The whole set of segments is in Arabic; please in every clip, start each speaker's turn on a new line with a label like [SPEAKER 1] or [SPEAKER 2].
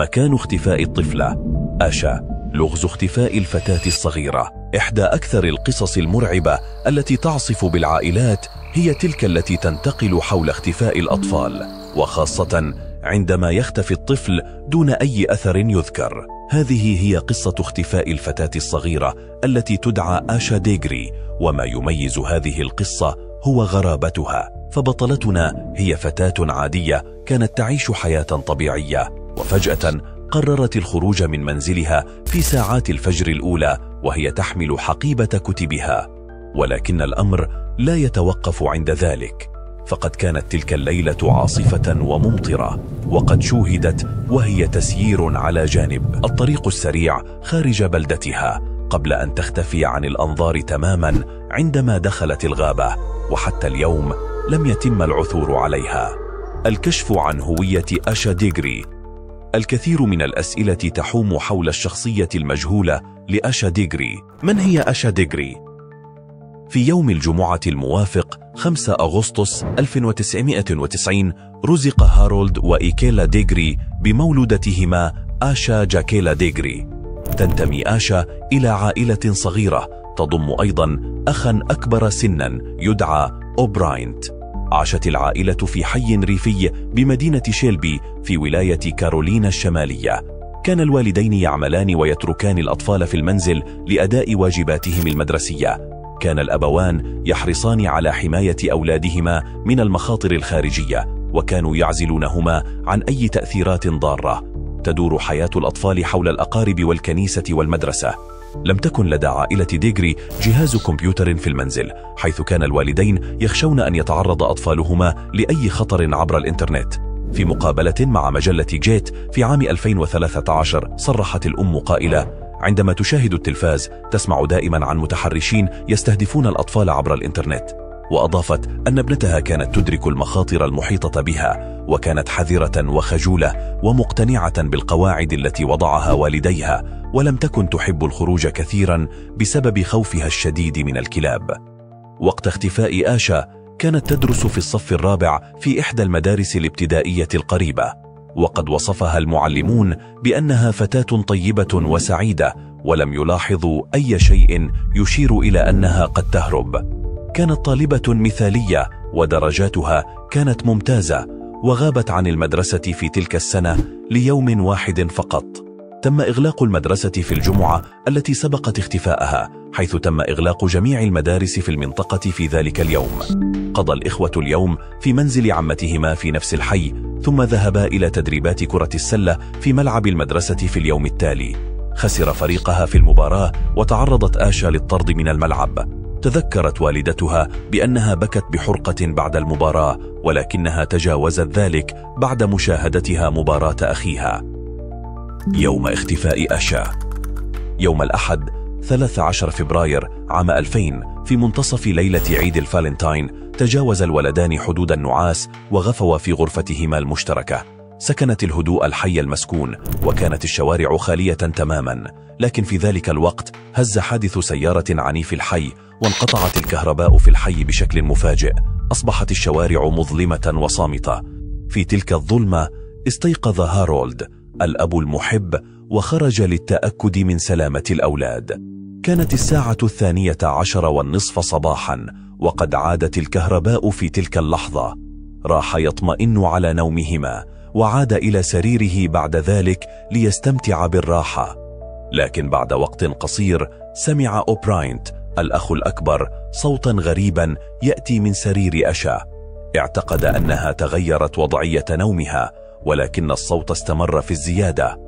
[SPEAKER 1] مكان اختفاء الطفلة. آشا، لغز اختفاء الفتاة الصغيرة. إحدى أكثر القصص المرعبة التي تعصف بالعائلات هي تلك التي تنتقل حول اختفاء الأطفال، وخاصة عندما يختفي الطفل دون أي أثر يذكر. هذه هي قصة اختفاء الفتاة الصغيرة التي تدعى آشا ديغري، وما يميز هذه القصة هو غرابتها، فبطلتنا هي فتاة عادية كانت تعيش حياة طبيعية، وفجأة قررت الخروج من منزلها في ساعات الفجر الأولى وهي تحمل حقيبة كتبها. ولكن الأمر لا يتوقف عند ذلك، فقد كانت تلك الليلة عاصفة وممطرة، وقد شوهدت وهي تسيير على جانب الطريق السريع خارج بلدتها قبل أن تختفي عن الأنظار تماما عندما دخلت الغابة، وحتى اليوم لم يتم العثور عليها. الكشف عن هوية آشا ديغري. الكثير من الأسئلة تحوم حول الشخصية المجهولة لآشا ديغري. من هي آشا ديغري؟ في يوم الجمعة الموافق 5 أغسطس 1990 رزق هارولد وإيكيلا ديغري بمولودتهما آشا جاكيلا ديغري. تنتمي آشا إلى عائلة صغيرة تضم أيضا أخا أكبر سنا يدعى أوبراينت. عاشت العائلة في حي ريفي بمدينة شيلبي في ولاية كارولينا الشمالية. كان الوالدين يعملان ويتركان الأطفال في المنزل لأداء واجباتهم المدرسية. كان الأبوان يحرصان على حماية أولادهما من المخاطر الخارجية، وكانوا يعزلونهما عن أي تأثيرات ضارة. تدور حياة الأطفال حول الأقارب والكنيسة والمدرسة. لم تكن لدى عائلة ديغري جهاز كمبيوتر في المنزل، حيث كان الوالدين يخشون أن يتعرض أطفالهما لأي خطر عبر الإنترنت. في مقابلة مع مجلة جيت في عام 2013 صرحت الأم قائلة: عندما تشاهد التلفاز تسمع دائما عن متحرشين يستهدفون الأطفال عبر الإنترنت. وأضافت أن ابنتها كانت تدرك المخاطر المحيطة بها، وكانت حذرة وخجولة ومقتنعة بالقواعد التي وضعها والديها، ولم تكن تحب الخروج كثيرا بسبب خوفها الشديد من الكلاب. وقت اختفاء آشا كانت تدرس في الصف الرابع في إحدى المدارس الابتدائية القريبة، وقد وصفها المعلمون بأنها فتاة طيبة وسعيدة، ولم يلاحظوا أي شيء يشير إلى أنها قد تهرب. كانت طالبة مثالية ودرجاتها كانت ممتازة، وغابت عن المدرسة في تلك السنة ليوم واحد فقط. تم إغلاق المدرسة في الجمعة التي سبقت اختفائها، حيث تم إغلاق جميع المدارس في المنطقة في ذلك اليوم. قضى الإخوة اليوم في منزل عمتهما في نفس الحي، ثم ذهبا إلى تدريبات كرة السلة في ملعب المدرسة في اليوم التالي. خسر فريقها في المباراة، وتعرضت آشا للطرد من الملعب. تذكرت والدتها بأنها بكت بحرقة بعد المباراة، ولكنها تجاوزت ذلك بعد مشاهدتها مباراة أخيها. يوم اختفاء آشا. يوم الأحد 13 فبراير عام 2000 في منتصف ليلة عيد الفالنتاين تجاوز الولدان حدود النعاس وغفوا في غرفتهما المشتركة. سكنت الهدوء الحي المسكون، وكانت الشوارع خالية تماما، لكن في ذلك الوقت هز حادث سيارة عنيف الحي، وانقطعت الكهرباء في الحي بشكل مفاجئ. أصبحت الشوارع مظلمة وصامتة. في تلك الظلمة استيقظ هارولد الأب المحب وخرج للتأكد من سلامة الأولاد. كانت الساعة 12:30 صباحا، وقد عادت الكهرباء في تلك اللحظة. راح يطمئن على نومهما، وعاد إلى سريره بعد ذلك ليستمتع بالراحة. لكن بعد وقت قصير سمع أوبراينت الأخ الأكبر صوتا غريبا يأتي من سرير آشا. اعتقد أنها تغيرت وضعية نومها، ولكن الصوت استمر في الزيادة.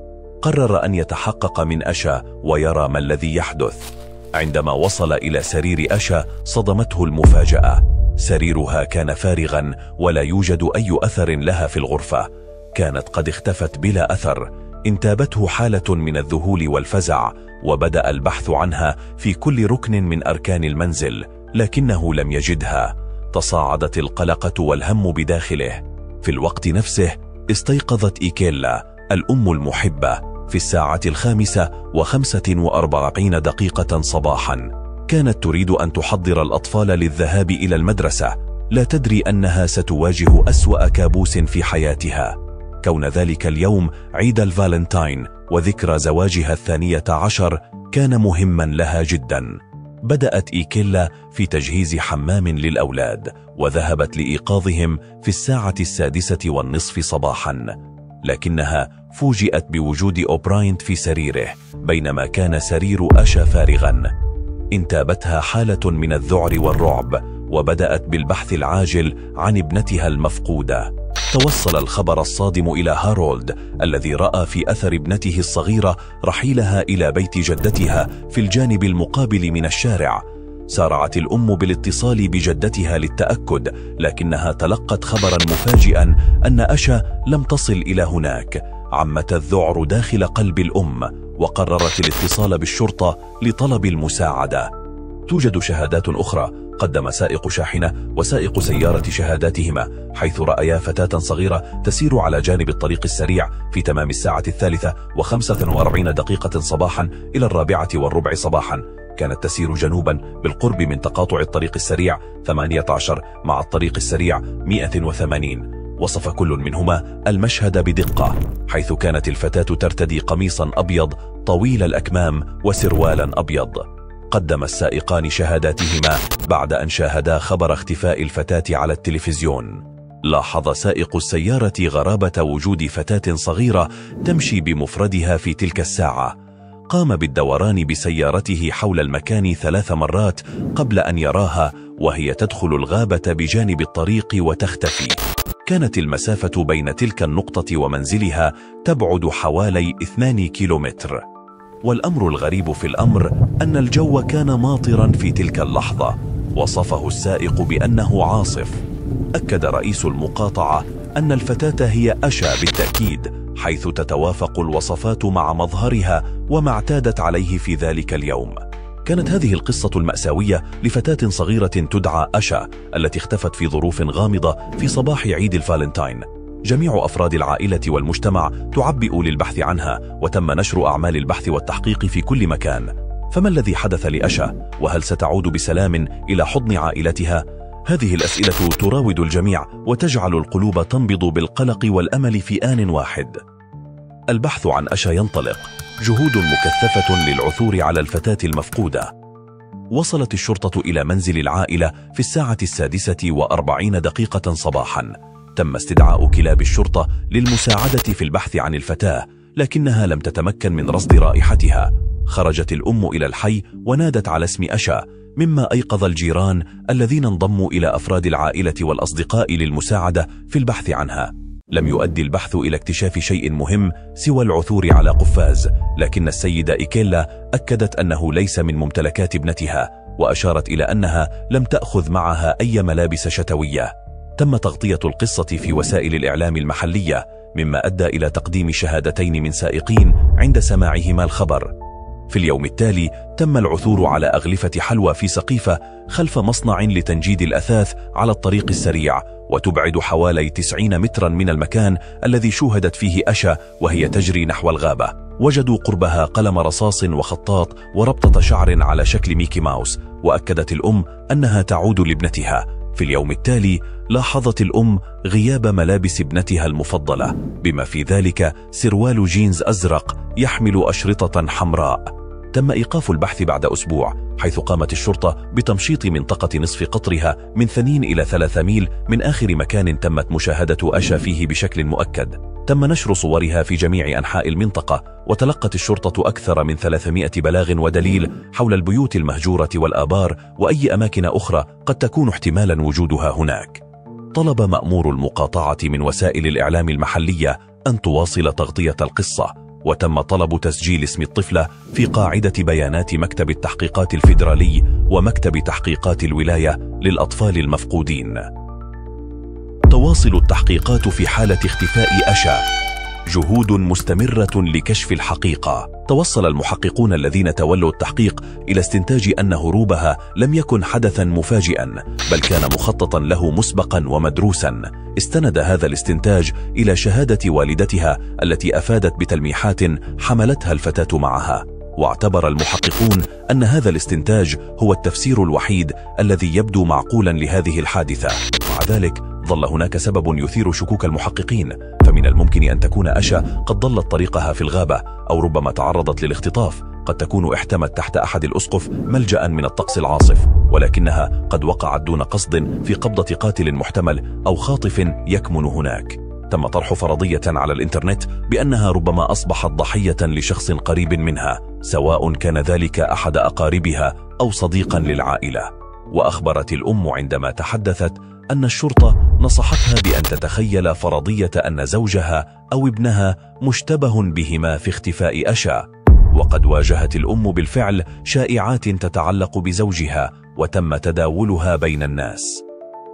[SPEAKER 1] قرر أن يتحقق من آشا ويرى ما الذي يحدث. عندما وصل إلى سرير آشا صدمته المفاجأة. سريرها كان فارغا، ولا يوجد أي أثر لها في الغرفة. كانت قد اختفت بلا أثر. انتابته حالة من الذهول والفزع، وبدأ البحث عنها في كل ركن من أركان المنزل، لكنه لم يجدها. تصاعدت القلقة والهم بداخله. في الوقت نفسه استيقظت إيكيلا الأم المحبة في الساعة 5:45 صباحا. كانت تريد أن تحضر الأطفال للذهاب إلى المدرسة، لا تدري أنها ستواجه أسوأ كابوس في حياتها. كون ذلك اليوم عيد الفالنتاين وذكرى زواجها 12 كان مهما لها جدا. بدأت إيكيلا في تجهيز حمام للأولاد، وذهبت لإيقاظهم في 6:30 صباحا، لكنها فوجئت بوجود أوبراين في سريره بينما كان سرير أشا فارغا. انتابتها حالة من الذعر والرعب، وبدأت بالبحث العاجل عن ابنتها المفقودة. توصل الخبر الصادم إلى هارولد الذي رأى في أثر ابنته الصغيرة رحيلها إلى بيت جدتها في الجانب المقابل من الشارع. سارعت الأم بالاتصال بجدتها للتأكد، لكنها تلقت خبرا مفاجئا أن أشا لم تصل إلى هناك. عمت الذعر داخل قلب الأم، وقررت الاتصال بالشرطة لطلب المساعدة. توجد شهادات أخرى قدم سائق شاحنة وسائق سيارة شهاداتهما، حيث رأيا فتاة صغيرة تسير على جانب الطريق السريع في تمام 3:45 صباحا إلى 4:15 صباحا. كانت تسير جنوبا بالقرب من تقاطع الطريق السريع 18 مع الطريق السريع 180. وصف كل منهما المشهد بدقة، حيث كانت الفتاة ترتدي قميصا أبيض طويل الأكمام وسروالا أبيض. قدم السائقان شهاداتهما بعد أن شاهدا خبر اختفاء الفتاة على التلفزيون. لاحظ سائق السيارة غرابة وجود فتاة صغيرة تمشي بمفردها في تلك الساعة. قام بالدوران بسيارته حول المكان 3 مرات قبل أن يراها وهي تدخل الغابة بجانب الطريق وتختفي. كانت المسافة بين تلك النقطة ومنزلها تبعد حوالي 2 كيلومتر. والأمر الغريب في الأمر أن الجو كان ماطرا في تلك اللحظة، وصفه السائق بأنه عاصف. أكد رئيس المقاطعة أن الفتاة هي أشا بالتأكيد، حيث تتوافق الوصفات مع مظهرها وما اعتادت عليه في ذلك اليوم. كانت هذه القصة المأساوية لفتاة صغيرة تدعى أشا التي اختفت في ظروف غامضة في صباح عيد الفالنتاين. جميع أفراد العائلة والمجتمع تعبئوا للبحث عنها، وتم نشر أعمال البحث والتحقيق في كل مكان. فما الذي حدث لأشا؟ وهل ستعود بسلام إلى حضن عائلتها؟ هذه الأسئلة تراود الجميع وتجعل القلوب تنبض بالقلق والأمل في آن واحد. البحث عن أشا ينطلق، جهود مكثفة للعثور على الفتاة المفقودة. وصلت الشرطة إلى منزل العائلة في 6:40 صباحا. تم استدعاء كلاب الشرطة للمساعدة في البحث عن الفتاة، لكنها لم تتمكن من رصد رائحتها. خرجت الأم إلى الحي ونادت على اسم أشا، مما أيقظ الجيران الذين انضموا إلى أفراد العائلة والأصدقاء للمساعدة في البحث عنها. لم يؤدي البحث إلى اكتشاف شيء مهم سوى العثور على قفاز، لكن السيدة إيكيلا أكدت أنه ليس من ممتلكات ابنتها، وأشارت إلى أنها لم تأخذ معها أي ملابس شتوية. تم تغطية القصة في وسائل الإعلام المحلية، مما أدى إلى تقديم شهادتين من سائقين عند سماعهما الخبر. في اليوم التالي تم العثور على أغلفة حلوى في سقيفة خلف مصنع لتنجيد الأثاث على الطريق السريع، وتبعد حوالي 90 مترا من المكان الذي شوهدت فيه أشا وهي تجري نحو الغابة. وجدوا قربها قلم رصاص وخطاط وربطة شعر على شكل ميكي ماوس، وأكدت الأم أنها تعود لابنتها. في اليوم التالي لاحظت الأم غياب ملابس ابنتها المفضلة، بما في ذلك سروال جينز أزرق يحمل أشرطة حمراء. تم إيقاف البحث بعد أسبوع، حيث قامت الشرطة بتمشيط منطقة نصف قطرها من 2 إلى 3 ميل من آخر مكان تمت مشاهدة أشا فيه بشكل مؤكد. تم نشر صورها في جميع أنحاء المنطقة، وتلقت الشرطة أكثر من 300 بلاغ ودليل حول البيوت المهجورة والآبار وأي أماكن أخرى قد تكون احتمالا وجودها هناك. طلب مأمور المقاطعة من وسائل الإعلام المحلية أن تواصل تغطية القصة، وتم طلب تسجيل اسم الطفلة في قاعدة بيانات مكتب التحقيقات الفيدرالي ومكتب تحقيقات الولاية للأطفال المفقودين. تواصل التحقيقات في حالة اختفاء أشا، جهود مستمرة لكشف الحقيقة. توصل المحققون الذين تولوا التحقيق إلى استنتاج أن هروبها لم يكن حدثا مفاجئا، بل كان مخططا له مسبقا ومدروسا. استند هذا الاستنتاج إلى شهادة والدتها التي أفادت بتلميحات حملتها الفتاة معها، واعتبر المحققون أن هذا الاستنتاج هو التفسير الوحيد الذي يبدو معقولا لهذه الحادثة. مع ذلك ظل هناك سبب يثير شكوك المحققين، فمن الممكن أن تكون أشا قد ضلت طريقها في الغابة، أو ربما تعرضت للاختطاف. قد تكون احتمت تحت أحد الأسقف ملجأ من الطقس العاصف، ولكنها قد وقعت دون قصد في قبضة قاتل محتمل أو خاطف يكمن هناك. تم طرح فرضية على الإنترنت بأنها ربما أصبحت ضحية لشخص قريب منها، سواء كان ذلك أحد أقاربها أو صديقا للعائلة. وأخبرت الأم عندما تحدثت أن الشرطة نصحتها بأن تتخيل فرضية أن زوجها أو ابنها مشتبه بهما في اختفاء أشا. وقد واجهت الأم بالفعل شائعات تتعلق بزوجها وتم تداولها بين الناس.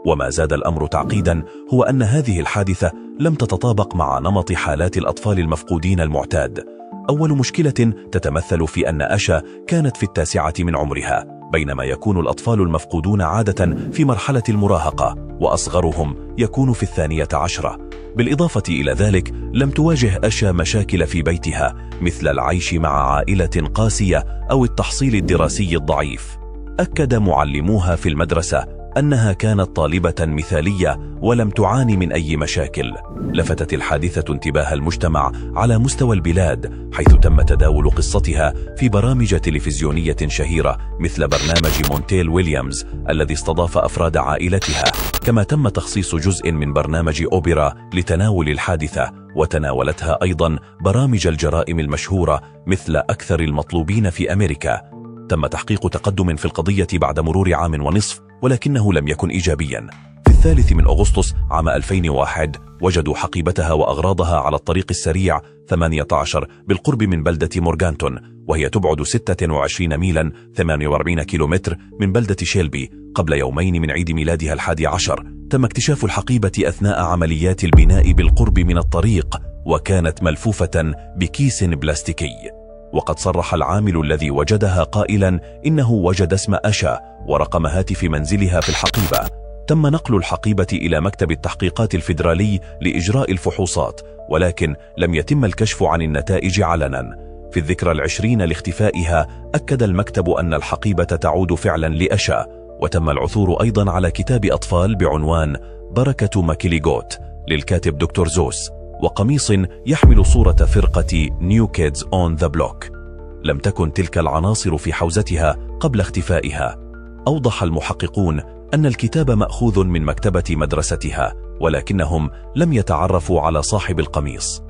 [SPEAKER 1] وما زاد الأمر تعقيدا هو أن هذه الحادثة لم تتطابق مع نمط حالات الأطفال المفقودين المعتاد. أول مشكلة تتمثل في أن أشا كانت في 9 من عمرها، بينما يكون الأطفال المفقودون عادة في مرحلة المراهقة، وأصغرهم يكون في 12. بالإضافة إلى ذلك لم تواجه أشا مشاكل في بيتها مثل العيش مع عائلة قاسية أو التحصيل الدراسي الضعيف. أكد معلموها في المدرسة أنها كانت طالبة مثالية ولم تعاني من أي مشاكل. لفتت الحادثة انتباه المجتمع على مستوى البلاد، حيث تم تداول قصتها في برامج تلفزيونية شهيرة مثل برنامج مونتيل ويليامز الذي استضاف أفراد عائلتها، كما تم تخصيص جزء من برنامج أوبرا لتناول الحادثة، وتناولتها أيضا برامج الجرائم المشهورة مثل أكثر المطلوبين في أمريكا. تم تحقيق تقدم في القضية بعد مرور 1.5 عام، ولكنه لم يكن إيجابيا. في 3 من أغسطس عام 2001 وجدوا حقيبتها وأغراضها على الطريق السريع 18 بالقرب من بلدة مورغانتون، وهي تبعد 26 ميلا 48 كيلومتر من بلدة شيلبي. قبل يومين من عيد ميلادها 11 تم اكتشاف الحقيبة أثناء عمليات البناء بالقرب من الطريق، وكانت ملفوفة بكيس بلاستيكي. وقد صرح العامل الذي وجدها قائلا إنه وجد اسم أشا ورقم هاتف منزلها في الحقيبة. تم نقل الحقيبة إلى مكتب التحقيقات الفيدرالي لإجراء الفحوصات، ولكن لم يتم الكشف عن النتائج علنا. في الذكرى 20 لاختفائها أكد المكتب أن الحقيبة تعود فعلا لأشا، وتم العثور أيضا على كتاب أطفال بعنوان بركة ماكيليغوت للكاتب دكتور زوس، وقميص يحمل صورة فرقة نيو كيدز أون ذا بلوك. لم تكن تلك العناصر في حوزتها قبل اختفائها. أوضح المحققون أن الكتاب مأخوذ من مكتبة مدرستها، ولكنهم لم يتعرفوا على صاحب القميص.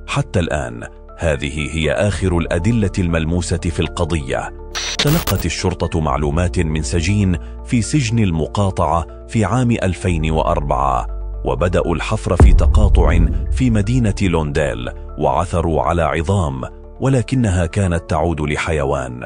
[SPEAKER 1] حتى الآن هذه هي آخر الأدلة الملموسة في القضية. تلقت الشرطة معلومات من سجين في سجن المقاطعة في عام 2004، وبدأوا الحفر في تقاطع في مدينة لونديل، وعثروا على عظام، ولكنها كانت تعود لحيوان.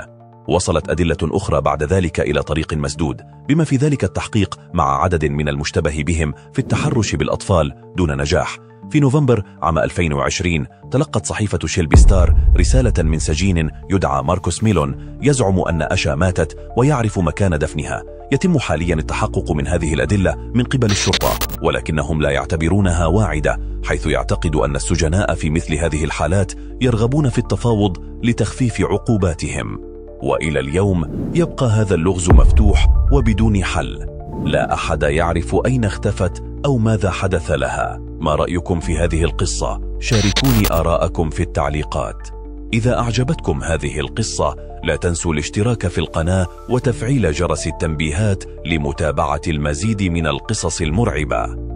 [SPEAKER 1] وصلت أدلة أخرى بعد ذلك إلى طريق مسدود، بما في ذلك التحقيق مع عدد من المشتبه بهم في التحرش بالأطفال دون نجاح. في نوفمبر عام 2020 تلقت صحيفة شيلبي ستار رسالة من سجين يدعى ماركوس ميلون يزعم أن أشا ماتت ويعرف مكان دفنها. يتم حاليا التحقق من هذه الأدلة من قبل الشرطة، ولكنهم لا يعتبرونها واعدة، حيث يعتقد أن السجناء في مثل هذه الحالات يرغبون في التفاوض لتخفيف عقوباتهم. وإلى اليوم يبقى هذا اللغز مفتوح وبدون حل. لا أحد يعرف أين اختفت أو ماذا حدث لها. ما رأيكم في هذه القصة؟ شاركوني آراءكم في التعليقات. إذا أعجبتكم هذه القصة لا تنسوا الاشتراك في القناة وتفعيل جرس التنبيهات لمتابعة المزيد من القصص المرعبة.